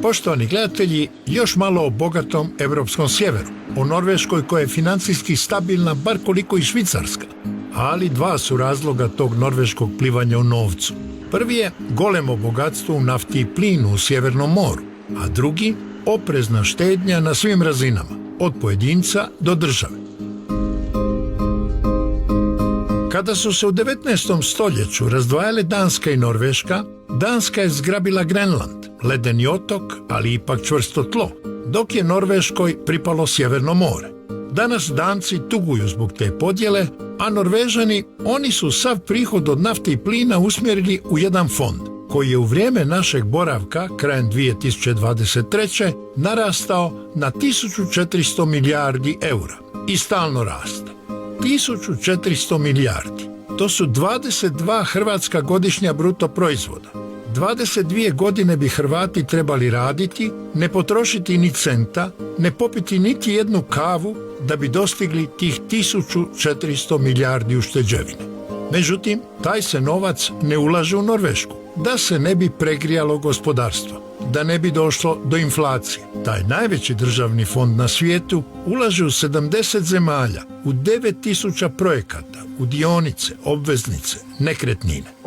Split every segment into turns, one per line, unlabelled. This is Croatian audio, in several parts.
Poštovani gledatelji, još malo o bogatom evropskom sjeveru, o Norveškoj koja je financijski stabilna bar koliko i Švicarska. Ali dva su razloga tog norveškog plivanja u novcu. Prvi je golemo bogatstvo u nafti i plinu u Sjevernom moru, a drugi oprezna štednja na svim razinama, od pojedinca do države. Kada su se u 19. stoljeću razdvajale Danska i Norveška, Danska je zgrabila Grenland, ledeni otok, ali ipak čvrsto tlo, dok je Norveškoj pripalo Sjeverno more. Danas Danci tuguju zbog te podjele, a Norvežani, oni su sav prihod od nafte i plina usmjerili u jedan fond, koji je u vrijeme našeg boravka, krajem 2023. narastao na 1400 milijardi eura i stalno raste. 1400 milijardi. To su 22 hrvatska godišnja bruto proizvoda. 22 godine bi Hrvati trebali raditi, ne potrošiti ni centa, ne popiti niti jednu kavu da bi dostigli tih 1400 milijardi ušteđevine. Međutim, taj se novac ne ulaže u Norvešku, da se ne bi pregrijalo gospodarstvo, da ne bi došlo do inflacije. Taj najveći državni fond na svijetu ulaže u 70 zemalja, u 9000 projekata, u dionice, obveznice, nekretnine.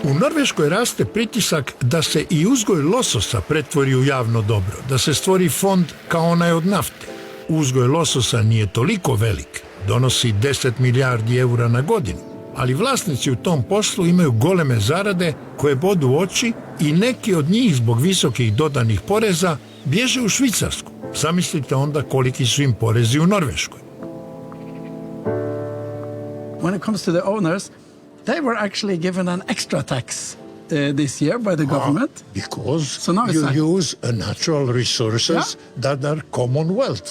U Norveškoj raste pritisak da se i uzgoj lososa pretvori u javno dobro, da se stvori fond kao onaj od nafte. Uzgoj lososa nije toliko velik, donosi 10 milijardi eura na godinu, ali vlasnici u tom poslu imaju goleme zarade koje bodu oči i neki od njih zbog visokih dodanih poreza bježe u Švicarsku. Zamislite onda koliki su im porezi u Norveškoj.
When it comes to the owners, they were actually given an extra tax this year by the government.
Because
So now it's
you
like-
use natural resources that are common wealth.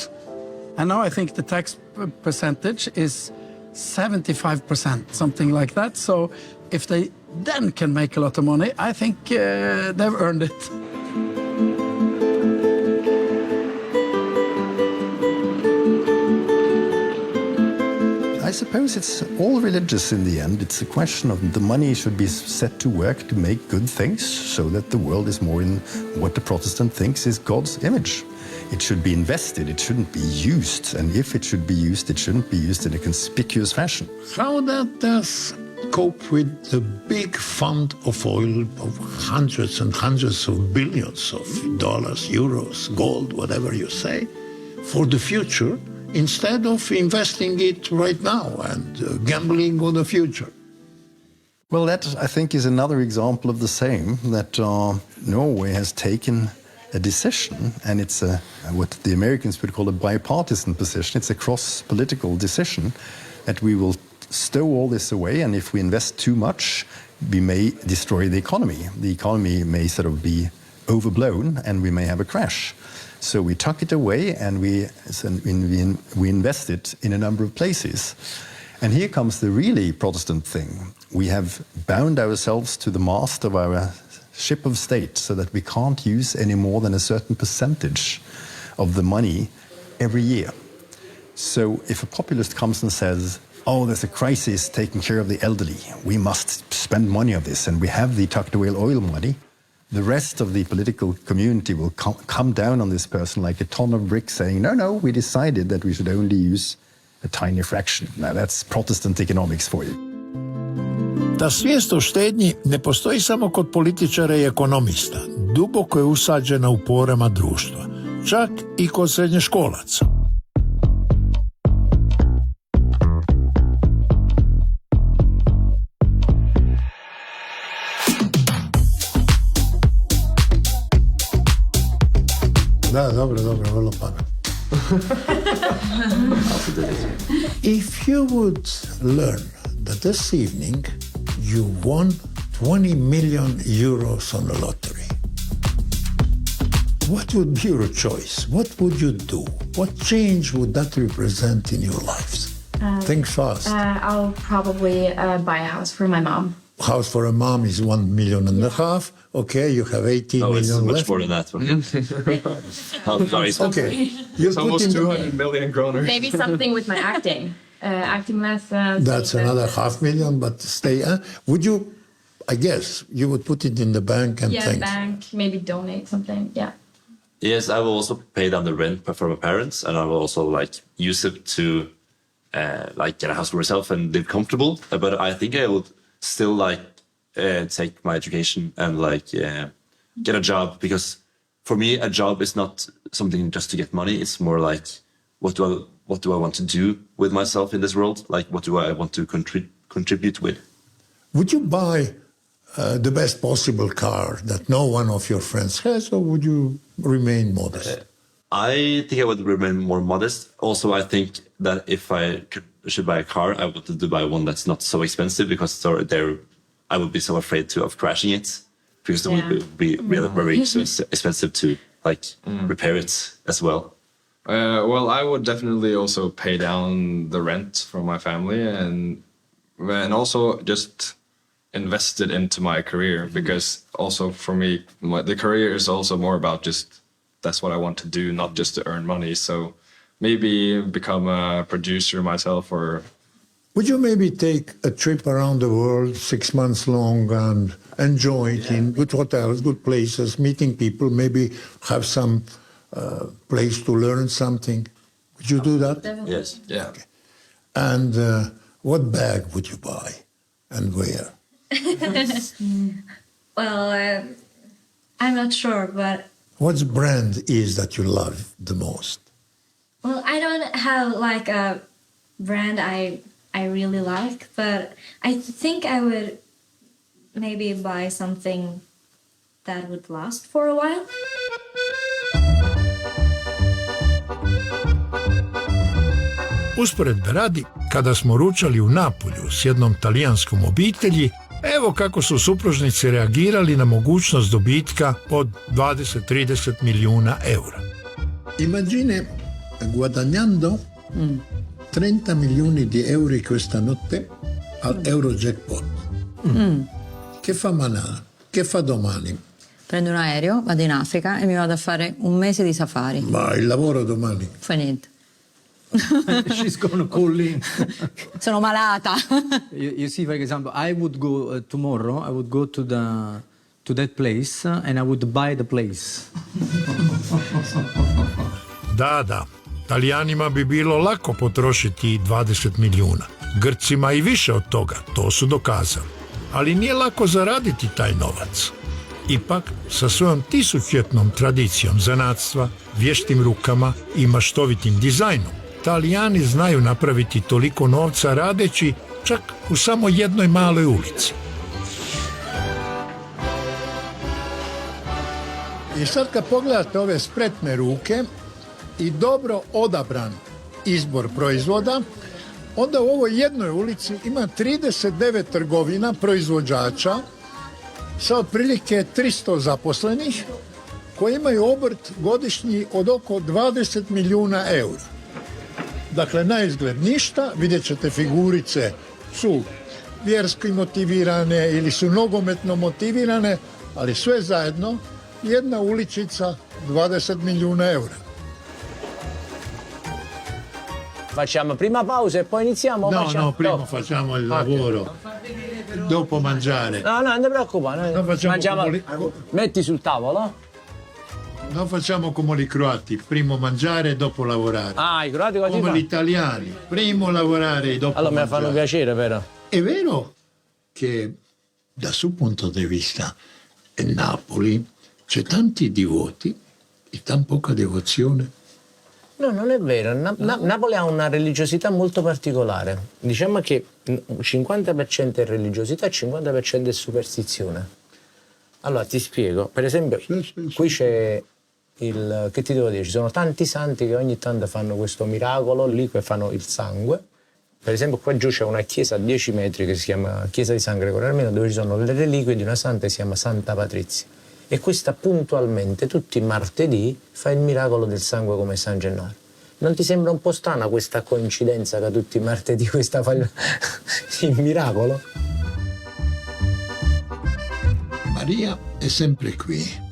And now I think the tax percentage is 75%, something like that. So if they then can make a lot of money, I think they've earned it.
I suppose it's all religious in the end. It's a question of the money should be set to work to make good things so that the world is more in what the Protestant thinks is God's image. It should be invested, it shouldn't be used. And if it should be used, it shouldn't be used in a conspicuous fashion.
How that does cope with the big fund of oil of hundreds and hundreds of billions of dollars, euros, gold, whatever you say, for the future, instead of investing it right now and gambling on the future?
Well, that, I think, is another example of the same, that Norway has taken a decision, and it's what the Americans would call a bipartisan position. It's a cross-political decision that we will stow all this away, and if we invest too much, we may destroy the economy. The economy may sort of be overblown, and we may have a crash. So we tuck it away, and we invest it in a number of places. And here comes the really Protestant thing. We have bound ourselves to the mast of our ship of state so that we can't use any more than a certain percentage of the money every year. So if a populist comes and says, oh, there's a crisis taking care of the elderly, we must spend money on this, and we have the tucked away oil money, the rest of the political community will come down on this person like a ton of bricks saying, no, we decided that we should only use a tiny fraction. Now that's Protestant economics for you.
Ta svijest o štednji ne postoji samo kod političara i ekonomista, duboko je usađena u porama društva, čak i kod srednjoškolaca. Da, dobro, vrlo pametno. If you would learn that this evening you won 20 million euros on a lottery, what would be your choice? What would you do? What change would that represent in your lives? Think fast.
I'll probably buy a house for my mom.
House for a mom is 1.5 million. Okay, you have 18
No, it's
million
much
left.
more than that. I'm sorry.
Okay, you
It's
put
almost
in
200 million kroner.
Maybe something with my acting. Acting lessons.
That's another 500,000, but stay. Would you I guess you would put it in the bank and
Yeah,
things.
bank, maybe donate something. Yeah.
Yes, I will also pay down the rent for my parents, and I will also like use it to like get a house for myself and live comfortable. But I think I would still like take my education and like get a job, because for me a job is not something just to get money. It's more like what do I want to do with myself in this world? Like what do I want to contribute with?
Would you buy the best possible car that no one of your friends has, or would you remain modest?
I think I would remain more modest. Also, I think that if I should buy a car, I would to buy one that's not so expensive, because I would be so afraid of crashing it, because it would be really very expensive to like repair it as well.
Well, I would definitely also pay down the rent from my family, and also just invest it into my career, because also for me, the career is also more about just that's what I want to do, not just to earn money. So maybe become a producer myself, or
Would you maybe take a trip around the world 6 months long and enjoy it in good hotels, good places, meeting people, maybe have some place to learn something? Would you do that?
Definitely.
Yes.
yeah.
And what bag would you buy and where?
Well, I'm not sure, but
What brand is that you love the most?
well, I don't have like a brand I really like, but I think I would maybe buy something that would last for a while.
Usporedbe radi, kada smo ručali u Napulju s jednom talijanskom obitelji, evo kako su supružnici reagirali na mogućnost dobitka od 20-30 milijuna eura. Immagine guadagnando 30 milioni di euro questa notte al Eurojackpot. Che fa manà? Che fa domani?
Prendo un aereo, vado in Africa e mi vado a fare un mese di safari.
Ma il lavoro domani?
Fa niente.
She's going to call in.
Sono malata.
You see, for example, I would go tomorrow. I would go to that place and I would buy the place.
Da. Talijanima bi bilo lako potrošiti 20 milijuna. Grcima i više od toga, to su dokazali. Ali nije lako zaraditi taj novac. Ipak, sa svojom tisućljetnom tradicijom zanatstva, vještim rukama i maštovitim dizajnom, Talijani znaju napraviti toliko novca radeći čak u samo jednoj maloj ulici. I sad kad pogledate ove spretne ruke i dobro odabran izbor proizvoda, onda u ovoj jednoj ulici ima 39 trgovina proizvođača sa otprilike 300 zaposlenih koji imaju obrt godišnji od oko 20 milijuna eura. Dakle, na izgled ništa, vidjet ćete figurice su vjerski motivirane ili su nogometno motivirane, ali sve zajedno jedna uličica 20 milijuna eura.
Facciamo prima pausa e poi iniziamo?
No, prima facciamo il lavoro, dopo mangiare.
No, non ti preoccupare.
No, facciamo
Mangiamo...
come
Metti sul tavolo.
Non facciamo come i croati, primo mangiare e dopo lavorare.
Ah, i croati così
Come
fanno?
gli italiani, primo lavorare e dopo
Allora mi
mangiare.
fanno piacere, però.
È vero che da suo punto di vista in Napoli c'è tanti divoti e tan poca devozione.
No, non è vero. Napoli ha una religiosità molto particolare. Diciamo che 50% è religiosità e 50% è superstizione. Allora, ti spiego. Per esempio, qui c'è che ti devo dire? Ci sono tanti santi che ogni tanto fanno questo miracolo, lì che fanno il sangue. Per esempio, qua giù c'è una chiesa a 10 metri che si chiama Chiesa di San Gregorio Armeno, dove ci sono le reliquie di una santa che si chiama Santa Patrizia. E questa puntualmente, tutti i martedì, fa il miracolo del sangue come San Gennaro. Non ti sembra un po' strana questa coincidenza che tutti i martedì questa fa il miracolo?
Maria è sempre qui.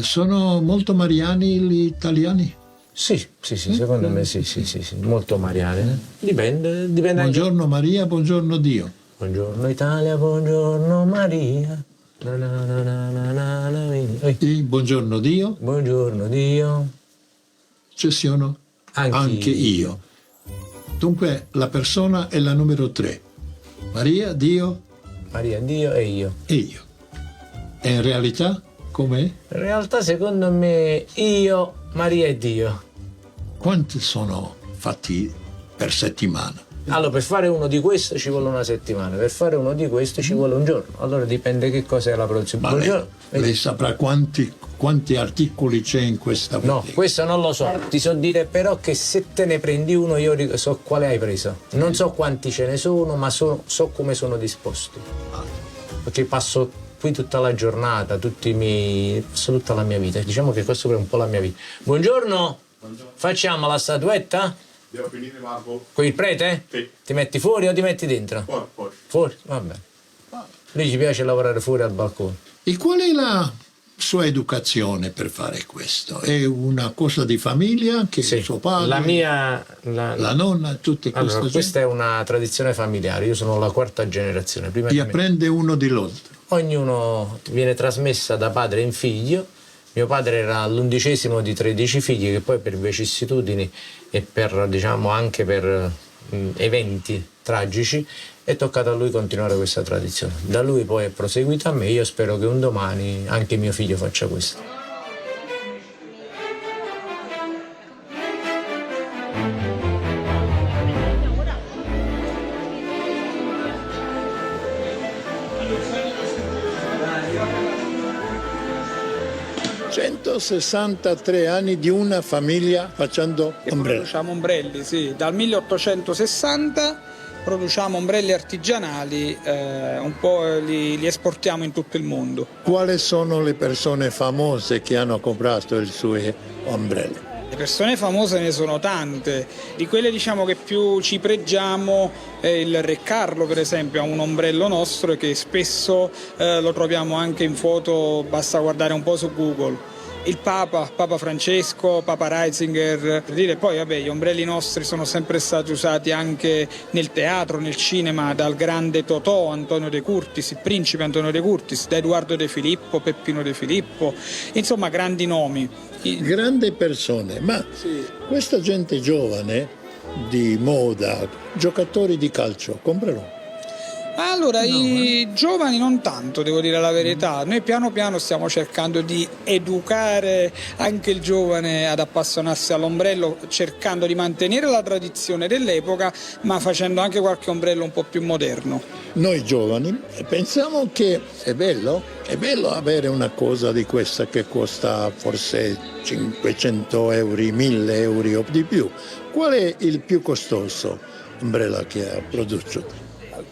Sono molto mariani gli italiani?
Sì, secondo me sì, molto mariani. Dipende
Buongiorno Maria, buongiorno Dio.
Buongiorno Italia, buongiorno Maria. Na na na na na na na.
Il buongiorno Dio,
Buongiorno Dio.
ci sono anche io. Dunque la persona è la numero 3. Maria, Dio
Maria, Dio e io.
e io. E in realtà com'è?
In realtà secondo me io, Maria e Dio.
Quanti sono fatti per settimana?
Allora, per fare uno di questo ci vuole una settimana, per fare uno di questo ci vuole un giorno. Allora dipende che cosa è la produzione.
Ma
Buongiorno.
lei saprà quanti articoli c'è in questa
No,
bottega?
questo non lo so. Ti so dire però che se te ne prendi uno io so quale hai preso. Non so quanti ce ne sono, ma so come sono disposti. Perché passo qui tutta la giornata, passo tutta la mia vita. Diciamo che questo è un po' la mia vita. Buongiorno. Facciamo la statuetta?
Devo finire Marco.
Con il prete?
Sì.
Ti metti fuori o ti metti dentro?
Fuori.
Fuori? Vabbè. Lui ci piace lavorare fuori al balcone.
E qual è la sua educazione per fare questo? È una cosa di famiglia che
Sì.
suo padre,
La
nonna, tutte queste
Allora,
gente?
questa è una tradizione familiare. Io sono la 4ª generazione. Prima
Ti
di me.
apprende uno di l'altro.
Ognuno viene trasmessa da padre in figlio. Mio padre era l'11° di 13 figli che poi per vicissitudini e per, diciamo, anche per eventi tragici è toccato a lui continuare questa tradizione. Da lui poi è proseguita a me. Io spero che un domani anche mio figlio faccia questo.
Sì. 163 anni di una famiglia facendo ombrelli.
Produciamo ombrelli, sì. Dal 1860 produciamo ombrelli artigianali, un po' li esportiamo in tutto il mondo.
Quali sono le persone famose che hanno comprato i suoi ombrelli?
Le persone famose ne sono tante, di quelle diciamo che più ci pregiamo il Re Carlo per esempio ha un ombrello nostro che spesso lo troviamo anche in foto, basta guardare un po' su Google. Il Papa Francesco, Papa Ratzinger, per dire poi vabbè gli ombrelli nostri sono sempre stati usati anche nel teatro, nel cinema, dal grande Totò, Antonio De Curtis, il principe Antonio De Curtis, da Edoardo De Filippo, Peppino De Filippo, insomma grandi nomi.
Grandi persone, ma
Sì.
questa gente giovane di moda, giocatori di calcio, comprano?
Allora, i giovani non tanto, devo dire la verità. Noi piano piano stiamo cercando di educare anche il giovane ad appassionarsi all'ombrello, cercando di mantenere la tradizione dell'epoca, ma facendo anche qualche ombrello un po' più moderno.
Noi giovani pensiamo che è bello avere una cosa di questa che costa forse 500 euro, 1000 euro o di più. Qual è il più costoso ombrello che ha prodotto?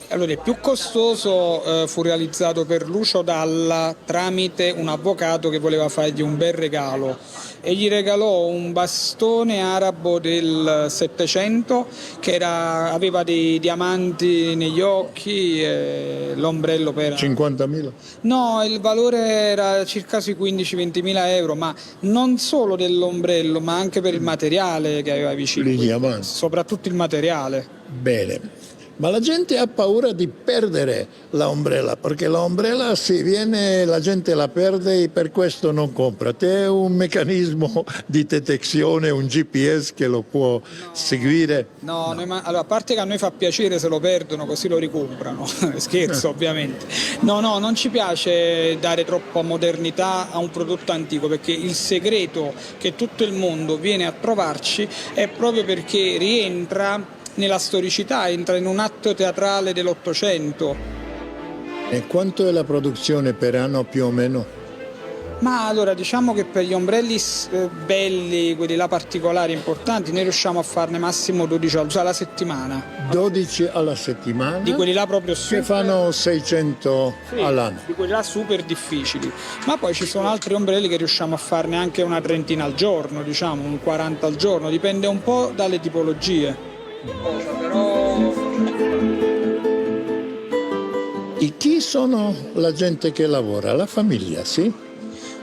Allora, il più costoso fu realizzato per Lucio Dalla tramite un avvocato che voleva fargli un bel regalo e gli regalò un bastone arabo del 700 che aveva dei diamanti negli occhi e l'ombrello per...
50.000?
No, il valore era circa sui 15-20 mila euro, ma non solo dell'ombrello, ma anche per il materiale che aveva vicino.
I diamanti.
Soprattutto il materiale.
Bene. Ma la gente ha paura di perdere la ombrella, perché la ombrella se viene, la gente la perde e per questo non compra. C'è un meccanismo di detezione, un GPS che lo può seguire?
No. Allora, a parte che a noi fa piacere se lo perdono, così lo ricomprano. Scherzo, ovviamente. No, non ci piace dare troppa modernità a un prodotto antico, perché il segreto che tutto il mondo viene a trovarci è proprio perché rientra nella storicità, entra in un atto teatrale dell'Ottocento.
E quanto è la produzione per anno più o meno?
Ma allora diciamo che per gli ombrelli belli, quelli là particolari, importanti, noi riusciamo a farne massimo 12 alla settimana.
12 alla settimana?
Di quelli là proprio super...
Che fanno 600 all'anno?
Di quelli là super difficili. Ma poi ci sono altri ombrelli che riusciamo a farne anche una trentina al giorno, diciamo, un 40 al giorno, dipende un po' dalle tipologie.
E chi sono la gente che lavora? La famiglia, sì?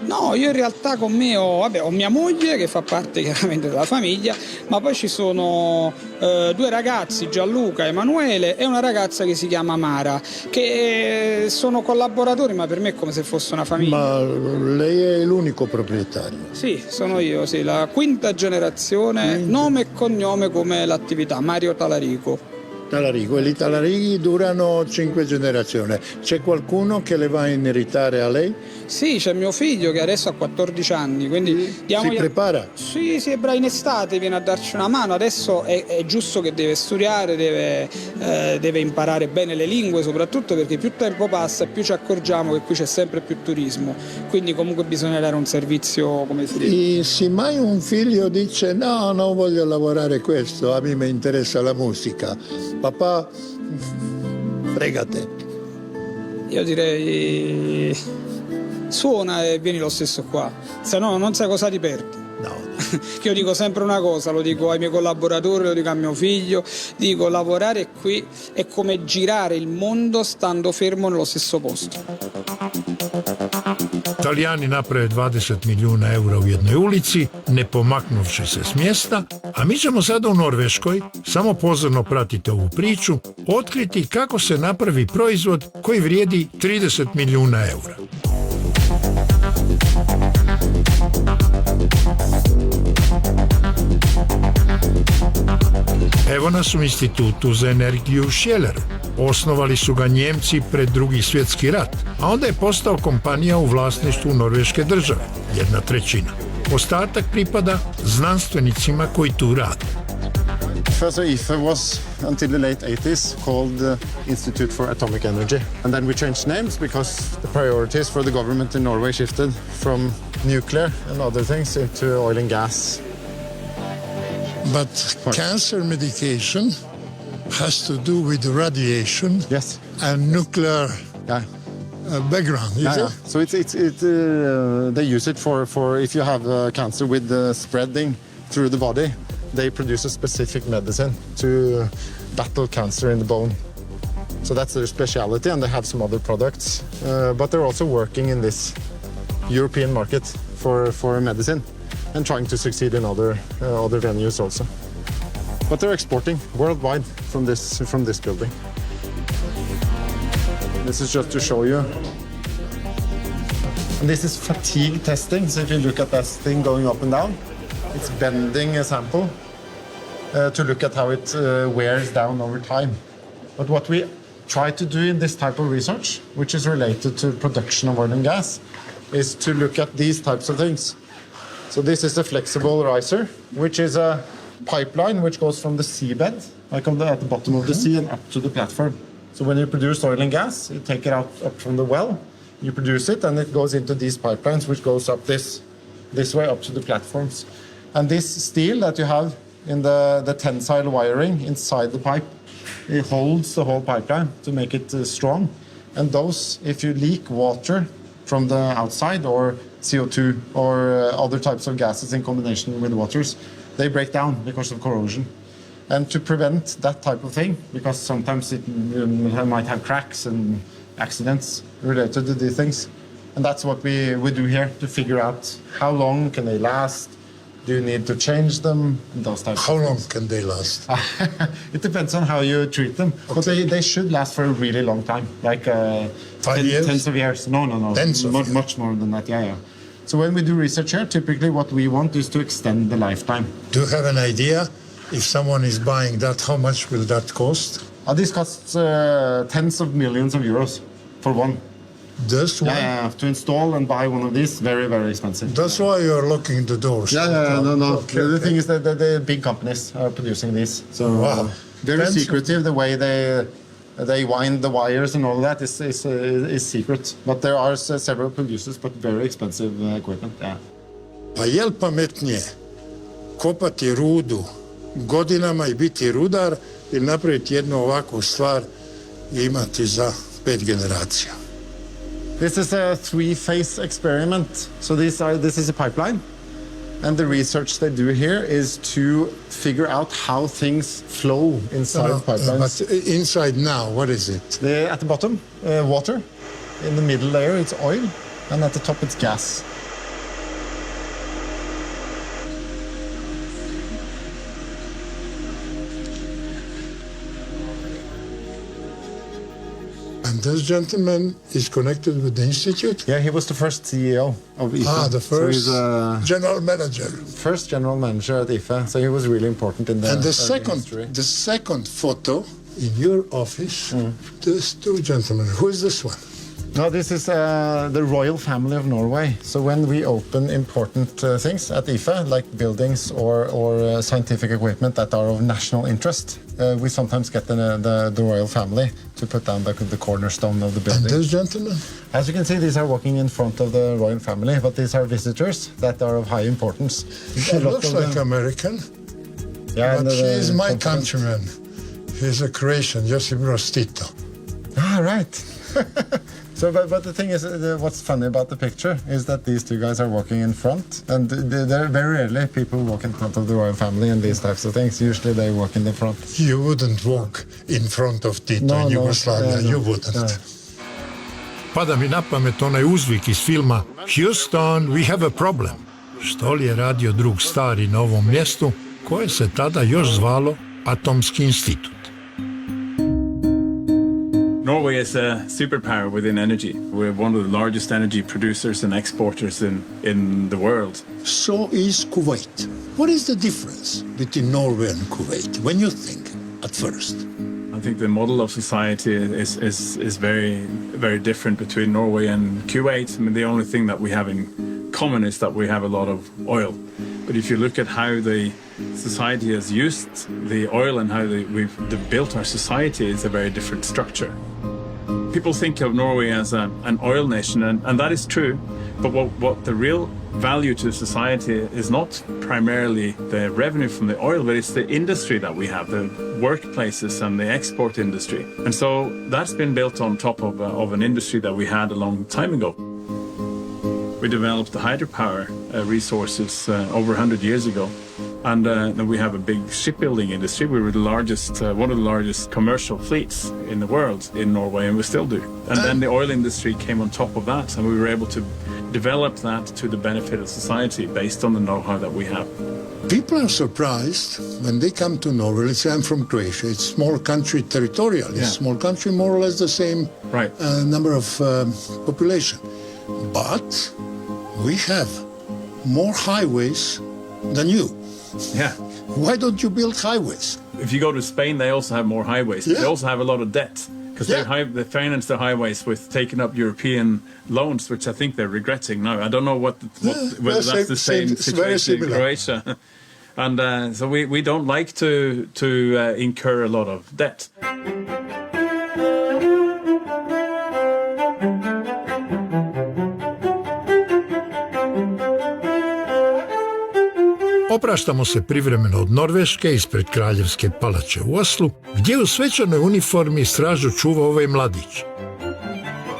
No, io in realtà con me ho mia moglie che fa parte chiaramente della famiglia, ma poi ci sono due ragazzi, Gianluca e Emanuele, e una ragazza che si chiama Mara, che sono collaboratori, ma per me è come se fosse una famiglia.
Ma lei è l'unico proprietario?
Sì, sono io, sì, la quinta generazione, nome e cognome come l'attività, Mario Talarico.
Talarico, e i Talarighi durano 5 generazioni. C'è qualcuno che le va a ineritare a lei?
Sì, c'è mio figlio che adesso ha 14 anni, quindi
Si prepara?
Sì, in estate viene a darci una mano, adesso è giusto che deve studiare, deve imparare bene le lingue, soprattutto perché più tempo passa più ci accorgiamo che qui c'è sempre più turismo, quindi comunque bisogna dare un servizio, come si dice.
E se mai un figlio dice no, non voglio lavorare questo, a me mi interessa la musica, papà, fregate.
Io direi suona e vieni lo stesso qua, se no non sai cosa ti perdi.
No.
Io dico sempre una cosa, lo dico ai miei collaboratori, lo dico a mio figlio, dico lavorare qui è come girare il mondo stando fermo nello stesso posto.
Italijani naprave 20 milijuna eura u jednoj ulici, ne pomaknuvši se s mjesta, a mi ćemo sada u Norveškoj, samo pozorno pratite ovu priču, otkriti kako se napravi proizvod koji vrijedi 30 milijuna eura. Evo nas u Institutu za energiju u Schjelleru. Osnovali su ga Njemci pred Drugi svjetski rat, a onda je postao kompanija u vlasništvu Norveške države, 1/3. Ostatak pripada znanstvenicima koji tu rade.
First, IFE was, until the late 80s, called Institute for Atomic Energy. And then we changed names because the priorities for the government in Norway shifted from nuclear and other things into oil and gas.
But cancer medication has to do with radiation,
yes,
and nuclear background, is it?
So they use it for if you have cancer with spreading through the body, they produce a specific medicine to battle cancer in the bone. So that's their specialty, and they have some other products. But they're also working in this European market for medicine and trying to succeed in other venues also. But they're exporting worldwide from this building. This is just to show you. And this is fatigue testing. So if you look at that thing going up and down, it's bending a sample to look at how it wears down over time. But what we try to do in this type of research, which is related to production of oil and gas, is to look at these types of things. So this is a flexible riser, which is a pipeline which goes from the seabed, like at the bottom of the sea, and up to the platform. So when you produce oil and gas, you take it out up from the well, you produce it, and it goes into these pipelines, which goes up this way up to the platforms. And this steel that you have in the tensile wiring inside the pipe, it holds the whole pipeline to make it strong. And those, if you leak water from the outside or CO2 or other types of gases in combination with waters, they break down because of corrosion. And to prevent that type of thing, because sometimes it might have cracks and accidents related to these things, and that's what we do here to figure out how long can they last, do you need to change them, those types of things.
How long can they last?
It depends on how you treat them, but they should last for a really long time, like
5 years?
Tens of years. No.
Tens of years.
Much more than that, yeah. So when we do research here, typically what we want is to extend the lifetime.
Do you have an idea? If someone is buying that, how much will that cost?
This costs tens of millions of euros for one.
Just one?
Yeah, to install and buy one of these, very, very expensive.
That's why you're locking the doors.
No.
Okay,
the thing is that the big companies are producing these. So very
Tens of-
secretive. The way they wind the wires and all that is secret. But there are several producers, but very expensive equipment. Yeah.
Pa jel pametnije kopati rudu godinama i biti rudar ili napraviti jednu ovakvu stvar i imati za 5 generacija?
This is a 3-phase experiment. So this is a pipeline, and the research they do here is to figure out how things flow inside pipelines.
But inside now, what is it?
At the bottom, water. In the middle layer, it's oil, and at the top, it's gas.
And this gentleman is connected with the institute?
Yeah, he was the first CEO of IFE.
The first
So
general manager.
first general manager at IFE, so he was really important in the
And
industry.
the second photo in your office, there's two gentlemen. Who is this one?
No, this is the royal family of Norway. So when we open important things at IFE, like buildings or scientific equipment that are of national interest, we sometimes get the royal family to put down the cornerstone of the building.
And those gentlemen?
As you can see, these are walking in front of the royal family, but these are visitors that are of high importance.
He looks like American,
Yeah,
but
and,
he is my
confident.
countryman. He's a Croatian, Josip Broz Tito.
Ah, right. So, but the thing is, what's funny about the picture is that these two guys are walking in front, and there very rarely people walk in front of the royal family and these types of things. Usually they walk in the front.
You wouldn't walk in front of Tito in Yugoslavia, you wouldn't. Pada mi na pamet onaj uzvik iz filma Houston, we have a problem. Što li je radio drug stari na ovom mjestu, koje se tada još zvalo Atomski institut.
Norway is a superpower within energy. We're one of the largest energy producers and exporters in the world.
So is Kuwait. What is the difference between Norway and Kuwait, when you think at first?
I think the model of society is very, very different between Norway and Kuwait. I mean, the only thing that we have in common is that we have a lot of oil. But if you look at how the society has used the oil and how we've built our society, it's a very different structure. People think of Norway as an oil nation, and that is true. But what the real value to society is not primarily the revenue from the oil, but it's the industry that we have, the workplaces and the export industry. And so that's been built on top of an industry that we had a long time ago. We developed the hydropower resources over 100 years ago. And then we have a big shipbuilding industry. We were the largest, one of the largest commercial fleets in the world in Norway, and we still do. And then the oil industry came on top of that, and we were able to develop that to the benefit of society based on the know-how that we have.
People are surprised when they come to Norway. Let's say I'm from Croatia. It's a small country territorially. It's a small country, more or less the same number of population. But we have more highways than you.
Yeah.
Why don't you build highways?
If you go to Spain, they also have more highways. They also have a lot of debt because they finance their highways with taking up European loans, which I think they're regretting now. I don't know whether that's the same situation in Croatia. And so we don't like to incur a lot of debt.
Opraštamo se privremeno od Norveške ispred Kraljevske palače u Oslu, gdje u svečanoj uniformi stražu čuva ovaj mladić.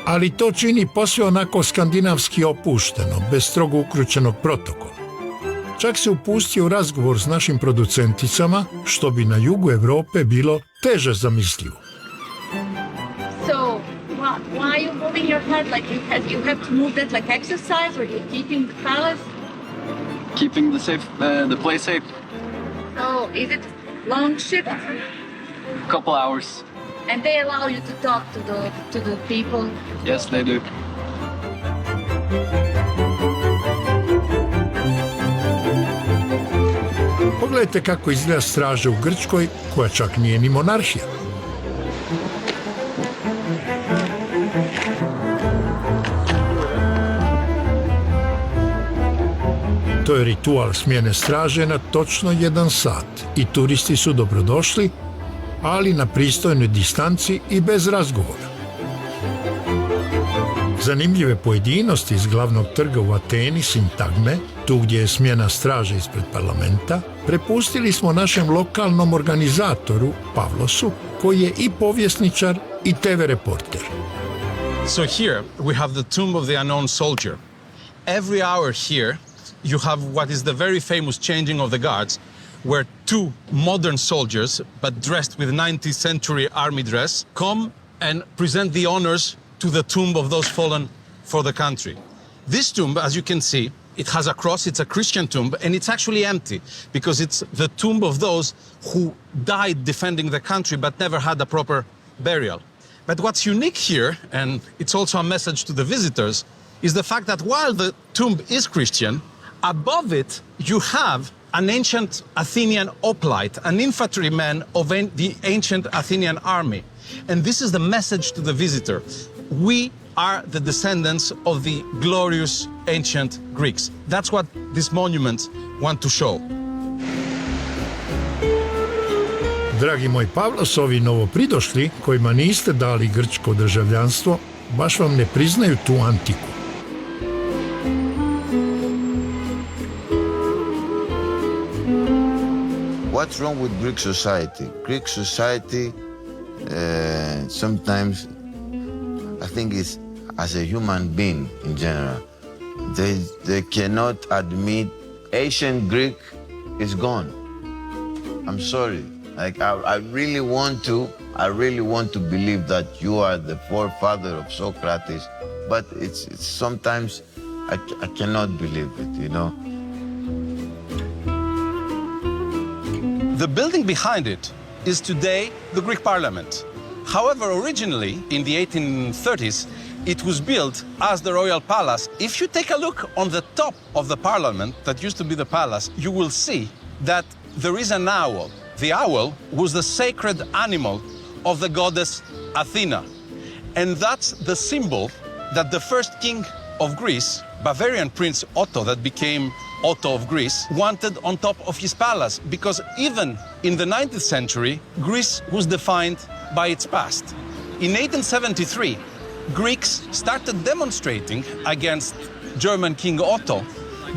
Ali to čini posve onako skandinavski opušteno, bez strogo ukrućenog protokola. Čak se upustio u razgovor s našim producenticama, što bi na jugu Evrope bilo teže zamislivo.
So, why are you moving your head? Like you have to move that like exercise, or you're keeping the palace?
Keeping the place safe.
So, is it long shift?
A couple hours.
And they allow you to talk to the people?
Yes, they do.
Pogledajte kako izgleda straža u Grčkoj, koja čak nije ni monarhija. To je ritual smjene straže na točno 1 sat i turisti su dobrodošli, ali na pristojnoj distanci i bez razgovora. Zanimljive pojedinosti iz glavnog trga u Ateni, Sintagme, tu gdje je smjena straže ispred parlamenta, prepustili smo našem lokalnom organizatoru, Pavlosu, koji je i povjesničar i TV reporter.
So here we have the tomb of the unknown soldier. Every hour here you have what is the very famous changing of the guards, where 2 modern soldiers, but dressed with 19th century army dress, come and present the honors to the tomb of those fallen for the country. This tomb, as you can see, it has a cross, it's a Christian tomb, and it's actually empty because it's the tomb of those who died defending the country but never had a proper burial. But what's unique here, and it's also a message to the visitors, is the fact that while the tomb is Christian, above it you have an ancient Athenian hoplite, an infantryman of the ancient Athenian army. And this is the message to the visitor. We are the descendants of the glorious ancient Greeks. That's what this monument wants to show.
Dragi moj Pavlos, ovi novopridošli kojima niste dali grčko državljanstvo, baš vam ne priznaju tu antiku.
What's wrong with Greek society? Greek society sometimes, I think it's as a human being in general, they cannot admit ancient Greek is gone. I'm sorry. Like I really want to believe that you are the forefather of Socrates, but it's sometimes I cannot believe it, you know.
The building behind it is today the Greek Parliament. However, originally, in the 1830s, it was built as the Royal Palace. If you take a look on the top of the Parliament, that used to be the palace, you will see that there is an owl. The owl was the sacred animal of the goddess Athena. And that's the symbol that the first king of Greece, Bavarian Prince Otto, that became Otto of Greece, wanted on top of his palace, because even in the 19th century, Greece was defined by its past. In 1873, Greeks started demonstrating against German King Otto,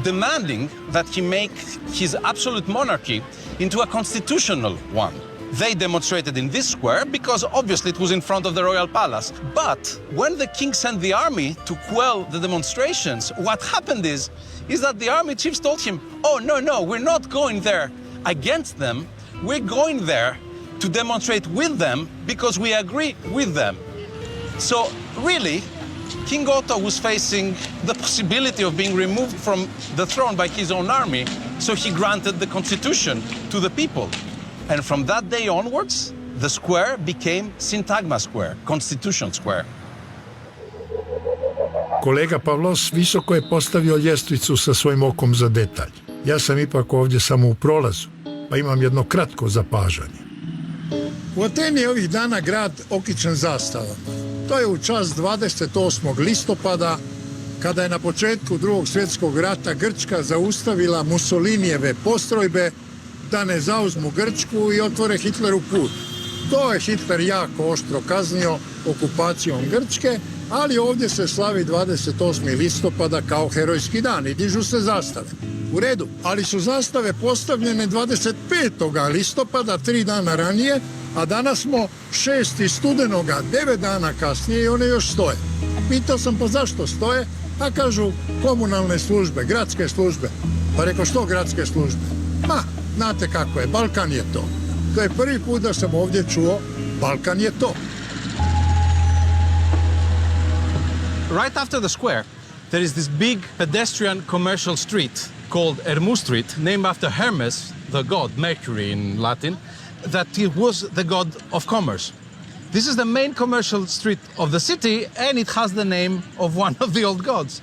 demanding that he make his absolute monarchy into a constitutional one. They demonstrated in this square because obviously it was in front of the royal palace. But when the king sent the army to quell the demonstrations, what happened is that the army chiefs told him, oh, no, we're not going there against them. We're going there to demonstrate with them because we agree with them. So really, King Otto was facing the possibility of being removed from the throne by his own army, so he granted the constitution to the people. And from that day onwards, the square became Syntagma Square, Constitution Square.
Kolega Pavlos visoko je postavio ljestvicu sa svojim okom za detalj. Ja sam ipak ovdje samo u prolazu, pa imam jedno kratko zapažanje. U Ateni je ovih dana grad okićen zastavama. To je u čast 28. listopada, kada je na početku Drugog svjetskog rata Grčka zaustavila Mussolinijeve postrojbe da ne zauzmu Grčku i otvore Hitleru put. To je Hitler jako oštro kaznio okupacijom Grčke, ali ovdje se slavi 28. listopada kao herojski dan i dižu se zastave. U redu, ali su zastave postavljene 25. listopada, 3 dana ranije, a danas smo 6. studenoga, 9 dana kasnije i one još stoje. Pitao sam pa zašto stoje, a kažu komunalne službe, gradske službe. Pa rekao što gradske službe? Ma, znate kako je, Balkan je to. To je prvi put da sam ovdje čuo, Balkan je to.
Right after the square, there is this big pedestrian commercial street called Hermou Street, named after Hermes, the god, Mercury in Latin, that he was the god of commerce. This is the main commercial street of the city, and it has the name of one of the old gods.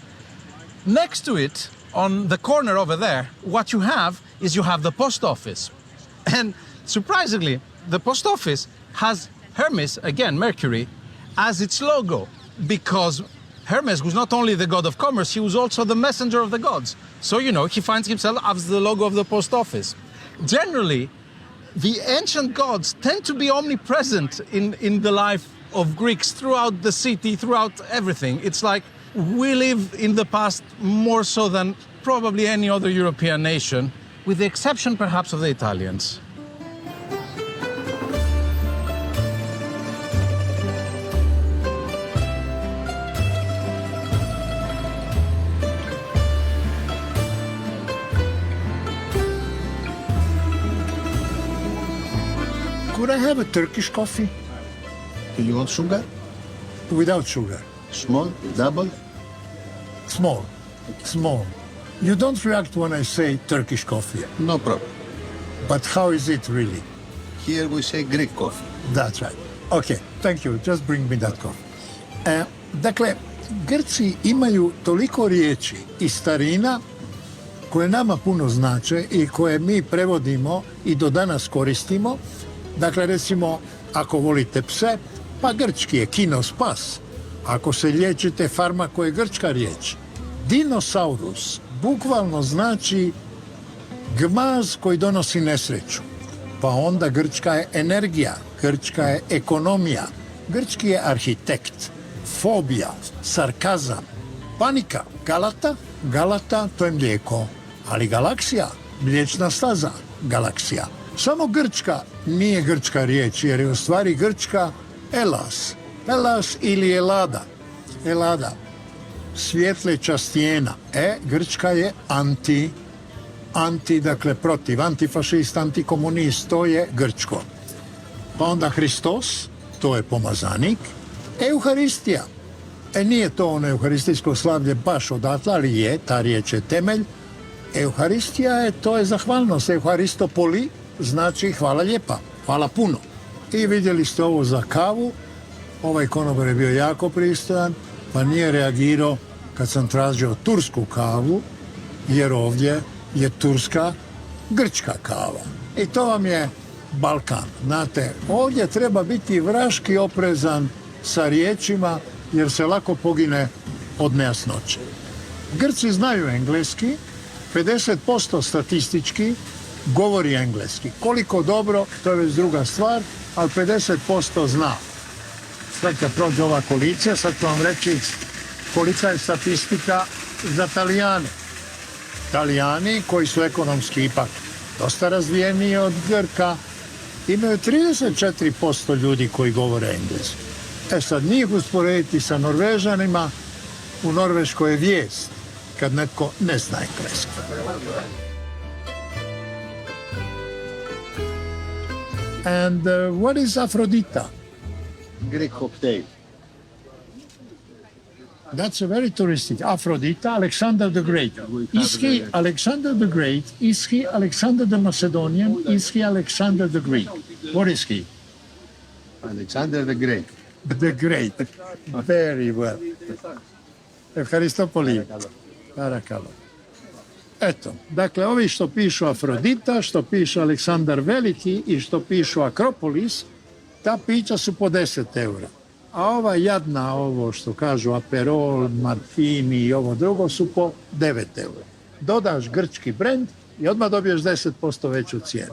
Next to it, on the corner over there, what you have is you have the post office. And surprisingly, the post office has Hermes, again, Mercury, as its logo, because Hermes was not only the god of commerce, he was also the messenger of the gods. So, you know, he finds himself as the logo of the post office. Generally, the ancient gods tend to be omnipresent in the life of Greeks throughout the city, throughout everything. It's like we live in the past more so than probably any other European nation, with the exception perhaps of the Italians.
Could I have a Turkish coffee?
Do you want sugar?
Without sugar.
Small, double?
Small. Small. You don't react when I say Turkish coffee.
No problem.
But how is it really?
Here we say Greek coffee.
That's right. Ok, thank you, just bring me that coffee. Dakle, Grci imaju toliko riječi i starina koje nama puno znače i koje mi prevodimo i do danas koristimo. Dakle, recimo, ako volite pse, pa grčki je kinos pas. Ako se liječite, farmako je grčka riječ. Dinosaurus bukvalno znači gmaz koji donosi nesreću. Pa onda grčka je energija, grčka je ekonomija, grčki je arhitekt, fobija, sarkazam, panika, galata to je mlijeko, ali galaksija, mliječna staza, galaksija. Samo grčka nije grčka riječ, jer je u stvari grčka Elas ili Elada, svjetleća stijena. Grčka je anti, dakle protiv, antifašist, antikomunist, to je grčko. Pa onda Hristos, to je pomazanik. Euharistija, nije to ono euharistijsko slavlje baš odatle, ali je, ta riječ je temelj. Euharistija to je zahvalnost, euharistopoli znači hvala lijepa, hvala puno. I vidjeli ste ovo za kavu, ovaj konobar je bio jako pristojan, pa nije reagirao kad sam tražio tursku kavu, jer ovdje je turska, grčka kava. I to vam je Balkan. Znate, ovdje treba biti vraški oprezan sa riječima, jer se lako pogine od nejasnoće. Grci znaju engleski, 50% statistički govori engleski. Koliko dobro, to je već druga stvar, ali 50% zna. Sad kad prođe ova kolicija, sad ću vam reći kolika je statistika za Talijane. Talijani, koji su ekonomski ipak dosta razvijeniji od Grka, imaju 34% ljudi koji govore engleski. Sad njih usporediti sa Norvežanima, u Norveškoj je vijest kad netko ne zna engleski. And what is Aphrodita?
Greek cocktail.
That's a very touristic. Aphrodita, Alexander the Great. Is he Alexander the Great? Is he Alexander the Macedonian? Is he Alexander the Greek? What is he?
Alexander the Great.
The Great. Very well. Evharistopoli. Barakalo. Eto, dakle, ovi što pišu Afrodita, što pišu Aleksandar Veliki i što pišu Akropolis, ta pića su po 10 eura. A ova jadna, ovo što kažu Aperol, Martini i ovo drugo su po 9 eura. Dodaš grčki brend i odmah dobiješ 10% veću cijenu.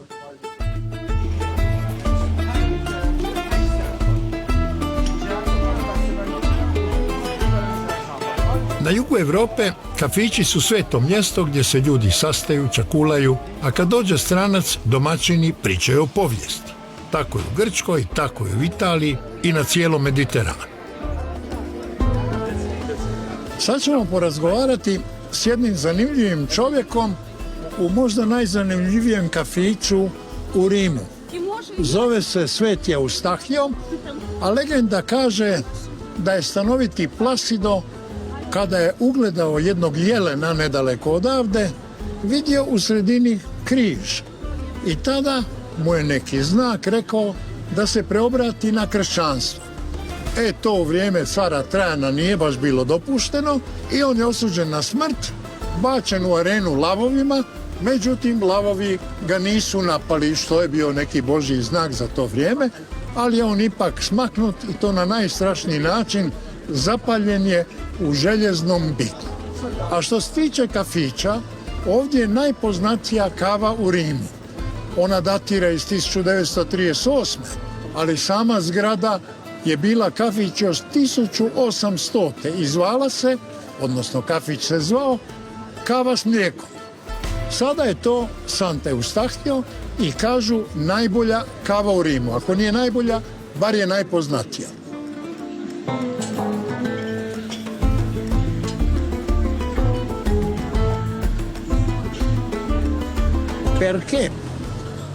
Na jugu Europe kafići su sveto mjesto gdje se ljudi sastaju, čakulaju, a kad dođe stranac, domaćini pričaju o povijesti. Tako je u Grčkoj, tako je u Italiji i na cijelom Mediteranu. Sad ćemo porazgovarati s jednim zanimljivim čovjekom u možda najzanimljivijem kafiću u Rimu. Zove se Sveti Eustahio, a legenda kaže da je stanoviti Placido, kada je ugledao jednog jelena nedaleko odavde, vidio u sredini križ. I tada mu je neki znak rekao da se preobrati na kršćanstvo. To u vrijeme cara Trajana nije baš bilo dopušteno i on je osuđen na smrt, bačen u arenu lavovima, međutim lavovi ga nisu napali, što je bio neki božji znak za to vrijeme, ali je on ipak smaknut i to na najstrašniji način, zapaljen je u željeznom biku. A što se tiče kafića, ovdje je najpoznatija kava u Rimu. Ona datira iz 1938. ali sama zgrada je bila kafić još 1800. i zvala se, odnosno kafić se zvao, Kava s mlijekom. Sada je to Sant Eustahio i kažu najbolja kava u Rimu. Ako nije najbolja, bar je najpoznatija. Perché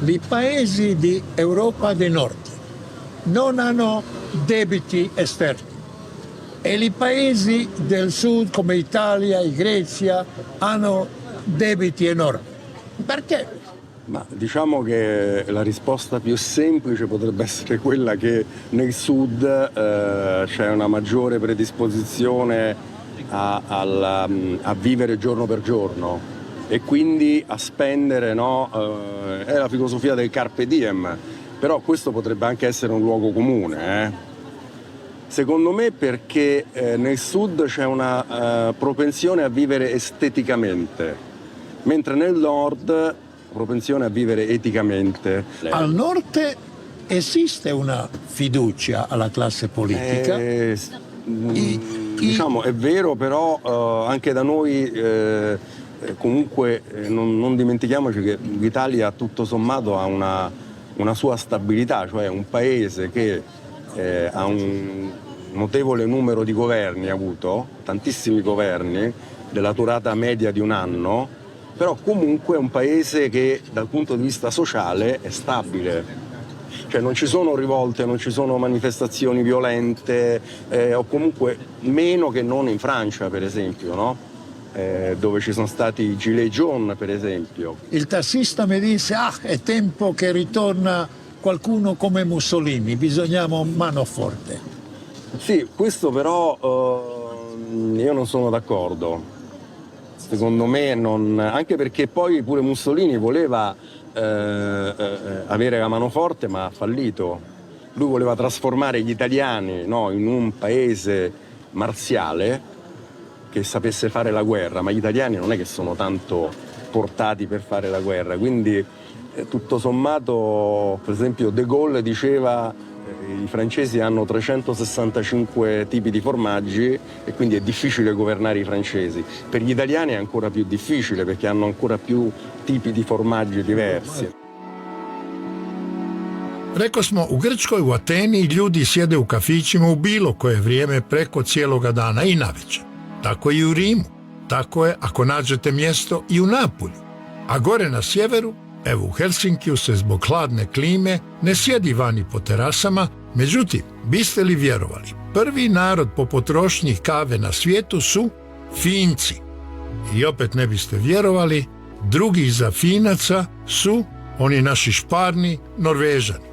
i paesi di Europa del Nord non hanno debiti esterni e i paesi del sud come Italia e Grecia hanno debiti enormi. Perché?
Ma diciamo che la risposta più semplice potrebbe essere quella che nel sud c'è una maggiore predisposizione a vivere giorno per giorno e quindi a spendere, no? È la filosofia del carpe diem, però questo potrebbe anche essere un luogo comune. Secondo me perché nel sud c'è una propensione a vivere esteticamente, mentre nel nord propensione a vivere eticamente.
Al nord esiste una fiducia alla classe politica?
Diciamo è vero, però anche da noi comunque non dimentichiamoci che l'Italia tutto sommato ha una sua stabilità, cioè un paese che ha un notevole numero di governi, ha avuto tantissimi governi della durata media di un anno, però comunque è un paese che dal punto di vista sociale è stabile, cioè non ci sono rivolte, non ci sono manifestazioni violente, o comunque meno che non in Francia per esempio, no? Dove ci sono stati i gilet jaunes per esempio.
Il tassista mi disse, è tempo che ritorna qualcuno come Mussolini, bisognava mano forte.
Sì, questo però io non sono d'accordo. Secondo me anche perché poi pure Mussolini voleva avere la mano forte ma ha fallito. Lui voleva trasformare gli italiani, no, in un paese marziale che sapesse fare la guerra, ma gli italiani non è che sono tanto portati per fare la guerra, quindi tutto sommato per esempio De Gaulle diceva i francesi hanno 365 tipi di formaggi e quindi è difficile governare i francesi. Per gli italiani è ancora più difficile perché hanno ancora più tipi di formaggi diversi.
Rekao smo, u Grčkoj, u Ateni ljudi sjede u kafićima u bilo koje vrijeme preko cijeloga dana i navečer. Tako je i u Rimu. Tako je ako nađete mjesto i u Napulju. A gore na sjeveru, evo u Helsinkiju se zbog hladne klime ne sjedi vani po terasama, međutim, biste li vjerovali, prvi narod po potrošnji kave na svijetu su Finci. I opet ne biste vjerovali, drugi iza Finaca su oni naši šparni Norvežani.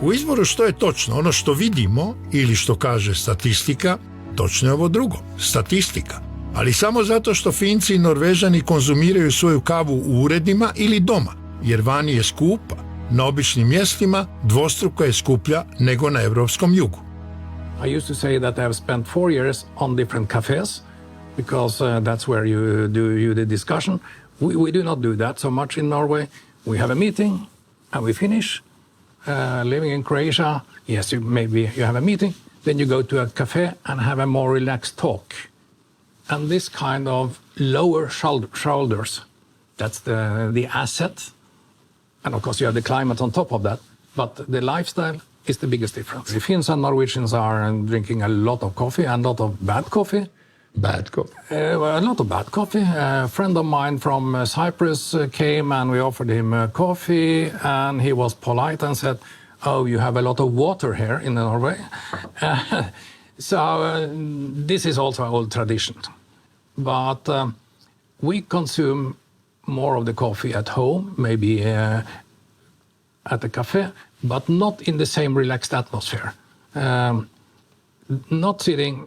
U izboru što je točno, ono što vidimo ili što kaže statistika, točno je ovo drugo, statistika. Ali samo zato što Finci i Norvežani konzumiraju svoju kavu u uredima ili doma, jer vani je skupa, na običnim mjestima dvostruko je skuplja nego na evropskom jugu.
I used to say that I've spent 4 years on different cafes because that's where you do the discussion. We do not do that so much in Norway. We have a meeting and we finish. Living in Croatia, yes, maybe you have a meeting, then you go to a cafe and have a more relaxed talk. And this kind of lower shoulders, that's the asset. And of course you have the climate on top of that, but the lifestyle is the biggest difference. The Finns and Norwegians are drinking a lot of coffee and a lot of bad coffee.
Bad coffee?
A lot of bad coffee. A friend of mine from Cyprus came and we offered him coffee and he was polite and said, "Oh, you have a lot of water here in Norway." So this is also an old tradition. But we consume more of the coffee at home, maybe at a cafe, but not in the same relaxed atmosphere. Not sitting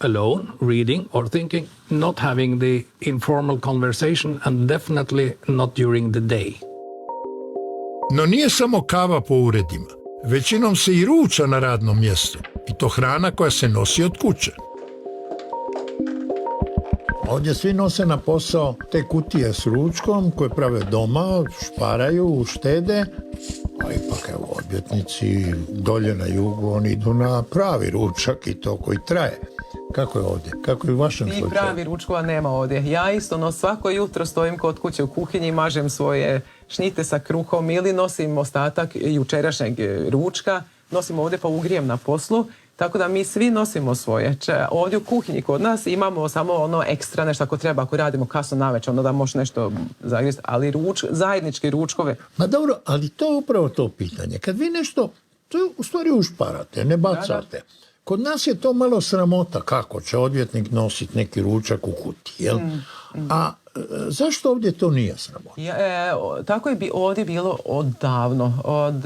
alone, reading or thinking, not having the informal conversation, and definitely not during the day.
No nije samo kava po uredima. Većinom se i ruča na radnom mjestu. I to hrana koja se nosi od kuće. Ovdje svi nose na posao te kutije s ručkom koje prave doma, šparaju, uštede. A ipak evo, odvjetnici dolje na jugu, oni idu na pravi ručak i to koji traje. Kako je ovdje? Kako je u vašem slučaju?
I pravi ručkova nema ovdje. Ja isto svako jutro stojim kod kuće u kuhinji i mažem svoje šnite sa kruhom ili nosim ostatak jučerašnjeg ručka, nosim ovdje pa ugrijem na poslu, tako da mi svi nosimo svoje. Ovdje u kuhinji kod nas imamo samo ono ekstra nešto ako treba, ako radimo kasno navečer, onda da možeš nešto zagristi, ali zajedničke ručkove.
Ma dobro, ali to je upravo to pitanje. Kad vi nešto, to je u stvari ušparate, ne bacate. Da. Kod nas je to malo sramota kako će odvjetnik nositi neki ručak u kutiji, jel? A Zašto ovdje to nije sramota?
Tako je ovdje bilo odavno, od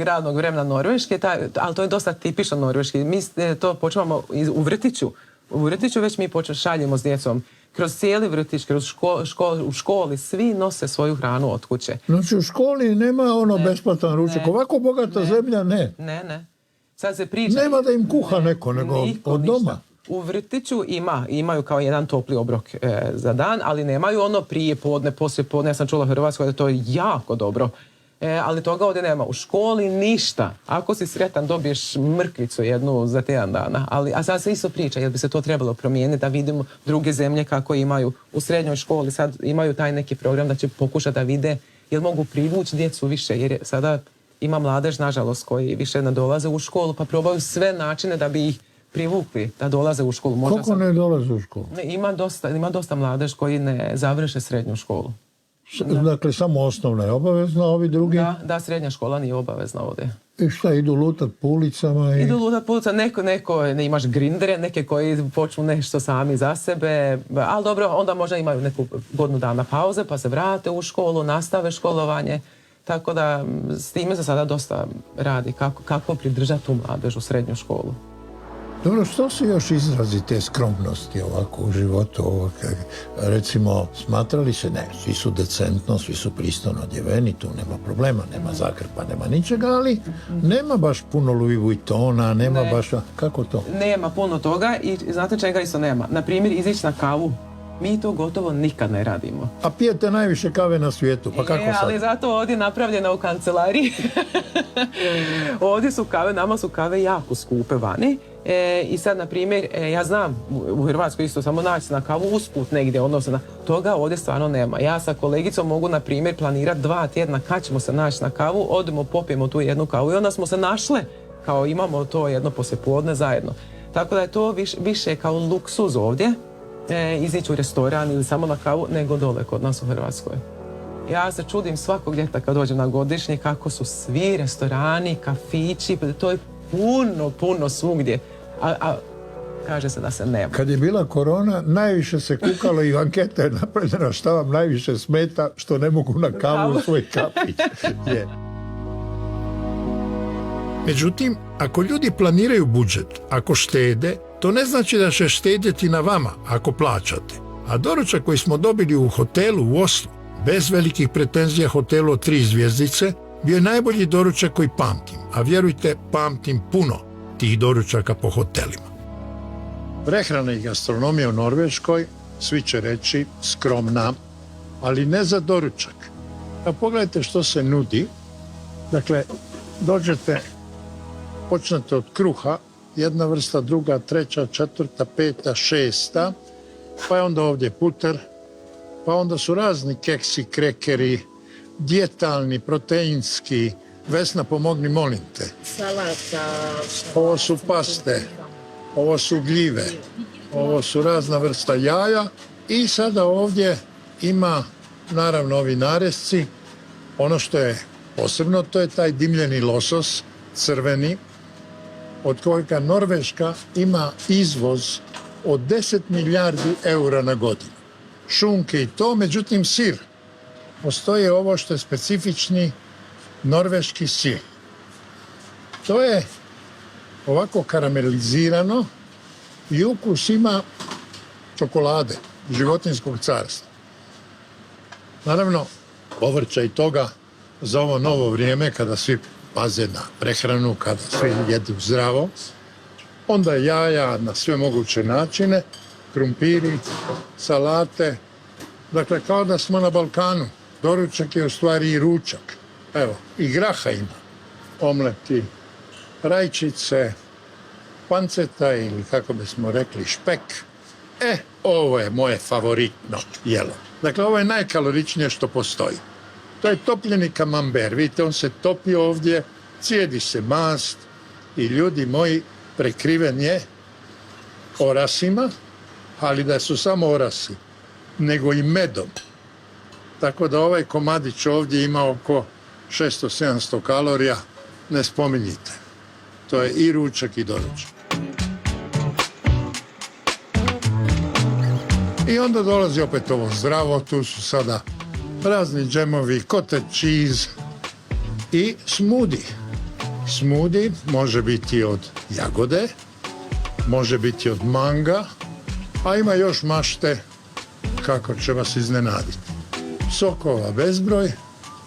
ranog vremena Norveške, ali to je dosta tipično norveški. Mi to počnemo u vrtiću. U vrtiću već mi šaljemo s djecom. Kroz cijeli vrtić, kroz u školi, svi nose svoju hranu od kuće.
Znači u školi nema besplatan ručak. Ovako bogata zemlja ne.
Ne. Sad se priča.
Nema da im kuha neko, nego od doma.
U vrtiću imaju kao jedan topli obrok za dan, ali nemaju ono prije podne, poslije podne. Ja sam čula u Hrvatskoj da to je jako dobro. Ali toga ovdje nema. U školi ništa. Ako si sretan dobiješ mrkvicu jednu za tjedan dana. A sad se isto priča, jer bi se to trebalo promijeniti, da vidimo druge zemlje kako imaju u srednjoj školi. Sad imaju taj neki program da će pokušati da vide jel mogu privući djecu više, jer sada ima mladež, nažalost, koji više ne dolaze u školu, pa probaju sve načine da bi ih privukli da dolaze u školu.
Koliko ne dolaze u školu?
Ima dosta mladež koji ne završe srednju školu.
Dakle, samo osnovna je obavezna, ovi drugi?
Da, srednja škola nije obavezna ovdje.
I šta, idu lutat po ulicama?
Idu lutat po ulicama, ne imaš grindere, neke koji počnu nešto sami za sebe, ali dobro, onda možda imaju neku godinu dana pauze, pa se vrate u školu, nastave školovanje, tako da s time se sada dosta radi, kako pridržati tu mladež u srednju školu.
Dobro, što se još izrazi te skromnosti ovako u životu? Recimo, smatrali se, ne, svi su decentno, svi su pristojno odjeveni, tu nema problema, nema zakrpa, nema ničega, ali nema baš puno Louis Vuittona, nema baš... Kako to?
Nema puno toga i znate čega isto nema? Na primjer, izići na kavu. Mi to gotovo nikad ne radimo.
A pijete najviše kave na svijetu, pa kako sad?
Ali zato ovdje napravljena u kancelariji. Ovdje su kave, nama su kave jako skupe vani. I sad, na primjer, ja znam u Hrvatskoj isto samo naći na kavu usput negdje, odnosno toga ovdje stvarno nema. Ja sa kolegicom mogu, na primjer, planirati 2 tjedna kad ćemo se naći na kavu, odemo, popijemo tu jednu kavu i onda smo se našle, kao imamo to jedno poslijepodne zajedno. Tako da je to više kao luksuz ovdje, izići u restoran ili samo na kavu, nego dole kod nas u Hrvatskoj. Ja se čudim svakog ljeta kad dođem na godišnje kako su svi restorani, kafići, to je puno svugdje, a kaže se da se nema.
Kad je bila korona, najviše se kukalo i anketa je napravljena šta vam najviše smeta, što ne mogu na kavu u svoj kafić. Međutim, ako ljudi planiraju budžet, ako štede, to ne znači da će štedjeti na vama ako plaćate. A doručak koji smo dobili u hotelu u Oslu, bez velikih pretenzija hotelu od 3 zvjezdice, bio je najbolji doručak koji pamtim, a vjerujte, pamtim puno tih doručaka po hotelima. Prehrana i gastronomija u Norveškoj, svi će reći, skromna, ali ne za doručak. A pogledajte što se nudi. Dakle, dođete, počnete od kruha, jedna vrsta, druga, treća, četvrta, peta, šesta, pa je onda ovdje puter, pa onda su razni keksi, krekeri, dijetalni, proteinski. Vesna, pomogni, molim te.
Salata.
Ovo su paste, ovo su gljive, ovo su razna vrsta jaja i sada ovdje ima, naravno, ovi naresci. Ono što je posebno, to je taj dimljeni losos, crveni, od kojega Norveška ima izvoz od 10 milijardi eura na godinu. Šunke i to, međutim sir. Postoji ovo što je specifični norveški sir. To je ovako karamelizirano i ukus ima čokolade, životinjskog carstva. Naravno, povrća i toga za ovo novo vrijeme kada svi paze na prehranu, kada svi jedu zdravo, onda jaja na sve moguće načine, krumpiri, salate, dakle kao da smo na Balkanu. Doručak je u stvari i ručak. Evo, i graha ima. Omleti, rajčice, panceta ili kako bismo rekli špek. Ovo je moje favoritno jelo. Dakle, ovo je najkaloričnije što postoji. To je topljeni kamamber. Vidite, on se topi ovdje, cijedi se mast i ljudi moji, prekriven je orasima, ali da su samo orasi, nego i medom. Tako da ovaj komadić ovdje ima oko 600-700 kalorija, ne spominjite. To je i ručak i doručak. I onda dolazi opet ovo zdravo, tu su sada razni džemovi, cottage cheese i smoothie. Smoothie može biti od jagode, može biti od manga, a ima još mašte kako će vas iznenaditi. Sokova bezbroj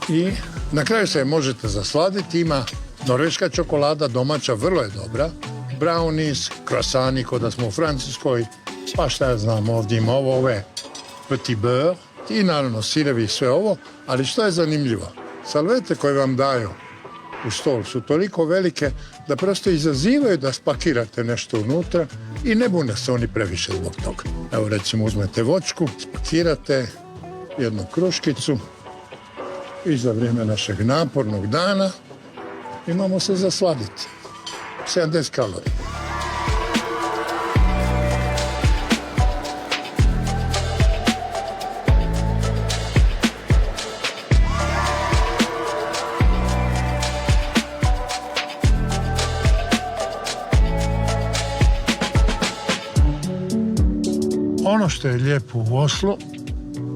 i na kraju se možete zasladiti, ima norveška čokolada domaća, vrlo je dobra, brownies, krasani kod da smo u Francuskoj, pa šta ja znam, ovdje ima ove petit beurre i naravno sirevi i sve ovo, ali što je zanimljivo, salvete koje vam daju u stol su toliko velike da prosto izazivaju da spakirate nešto unutra i ne bune se oni previše zbog toga. Evo recimo uzmete voćku, spakirate jednu kruškicu i za vrijeme našeg napornog dana imamo se zasladiti. 70 kalorija. Ono što je lijepo u Oslu,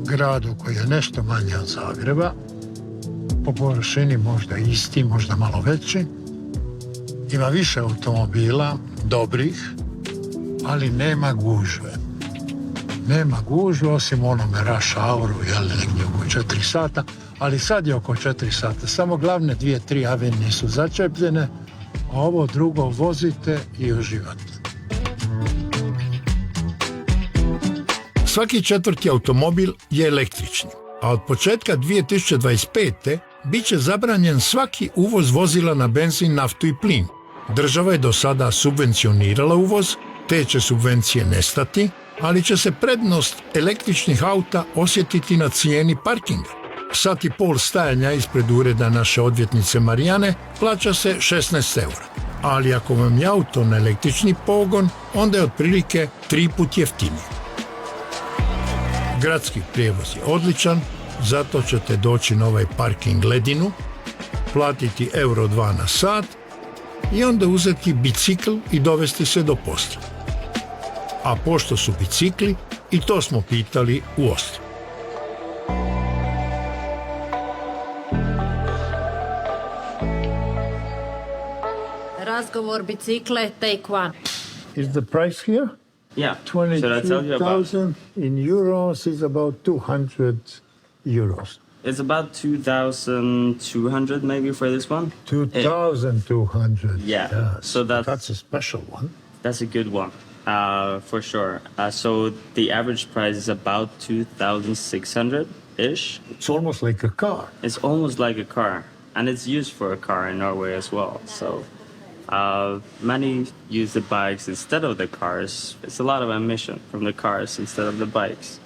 gradu koji je nešto manje od Zagreba, po površini možda isti, možda malo veći, ima više automobila, dobrih, ali nema gužve. Nema gužve, osim onome rush houru, negdje oko 4 sata, ali sad je oko 4 sata. Samo glavne 2-3 avenije su začepljene, a ovo drugo vozite i uživate. Svaki 4. automobil je električni, a od početka 2025. bit će zabranjen svaki uvoz vozila na benzin, naftu i plin. Država je do sada subvencionirala uvoz, te će subvencije nestati, ali će se prednost električnih auta osjetiti na cijeni parkinga. Sat i pol stajanja ispred ureda naše odvjetnice Marijane plaća se 16 €. Ali ako vam je auto na električni pogon, onda je otprilike 3 put jeftinije. Gradski prijevoz je odličan, zato ćete doći na ovaj parking ledinu, platiti €2 na sat i onda uzeti bicikl i dovesti se do posla. A pošto su bicikli, i to smo pitali u Oslu.
Razgovor bicikle, take one.
Is the price here?
Yeah. Should I tell you about?
22,000 in euros is about 200 euros.
It's about 2,200 maybe for this one.
2,200.
Yeah. So
that's a special one.
That's a good one, for sure. So the average price is about 2,600-ish.
It's almost like a car.
It's almost like a car, and it's used for a car in Norway as well. So many use the bikes instead of the cars. It's a lot of emission from the cars instead of the bikes.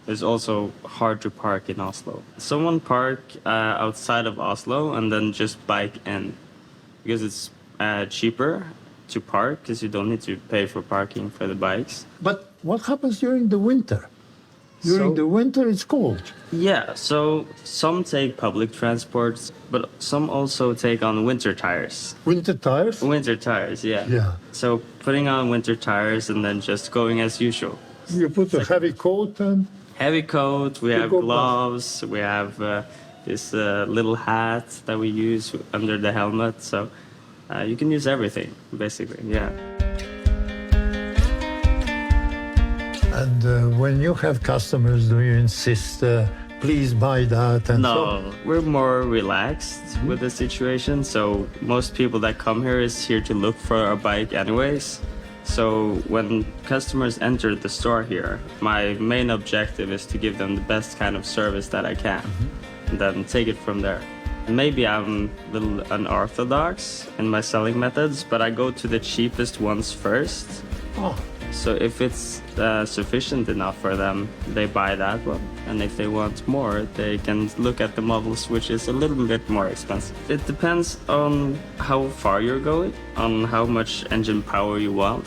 It's also hard to park in Oslo. Someone park outside of Oslo and then just bike in, because it's cheaper to park because you don't need to pay for parking for the bikes.
But what happens during the winter? During the winter, it's cold.
Yeah, so some take public transports, but some also take on winter tires.
Winter tires?
Winter tires, yeah.
Yeah.
So putting on winter tires and then just going as usual.
You put a heavy coat on?
Heavy coat, we have gloves, we have this little hat that we use under the helmet, so you can use everything, basically, yeah.
And when you have customers, do you insist, please buy that? And
No, we're more relaxed with the situation. So most people that come here is here to look for a bike anyways. So when customers enter the store here, my main objective is to give them the best kind of service that I can, and then take it from there. Maybe I'm a little unorthodox in my selling methods, but I go to the cheapest ones first.
Oh.
So if it's sufficient enough for them, they buy that one. And if they want more, they can look at the models, which is a little bit more expensive. It depends on how far you're going, on how much engine power you want,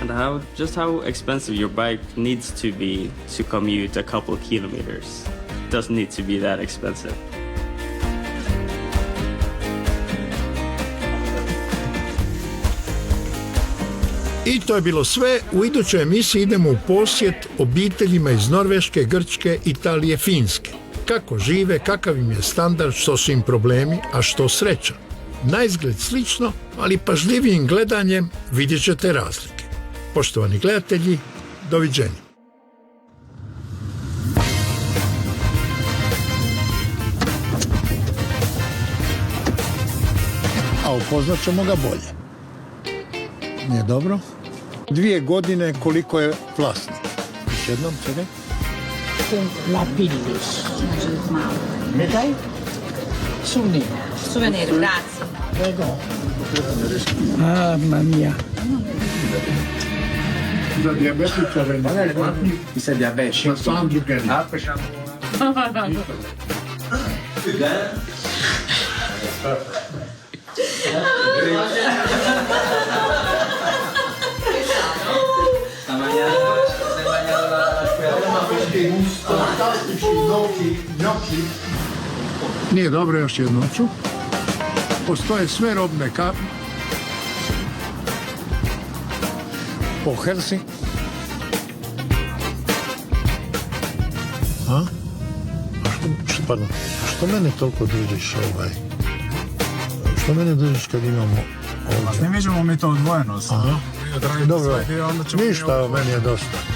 and how expensive your bike needs to be to commute a couple kilometers. It doesn't need to be that expensive.
I to je bilo sve. U idućoj emisiji idemo u posjet obiteljima iz Norveške, Grčke, Italije, Finske. Kako žive, kakav im je standard, što su im problemi, a što sreća. Naizgled slično, ali pažljivijim gledanjem vidjet ćete razlike. Poštovani gledatelji, doviđenja.
A upoznat ćemo ga bolje. Nije dobro? 2 godine koliko je vlasnik. Još jednom, čekaj.
La Pillis.
Daj.
Souvenir, grazie.
Prego.
Mamma mia.
Za dijabetiča
Ti sei diabetico?
Nije dobro, još jednom ću. Postoje sve robne kape po Helsinki. A? Pardon, što mene toliko držiš Što mene držiš kad imamo ovdje?
Ne možemo mi to odvojeno.
Dobro, ništa, meni je dosta.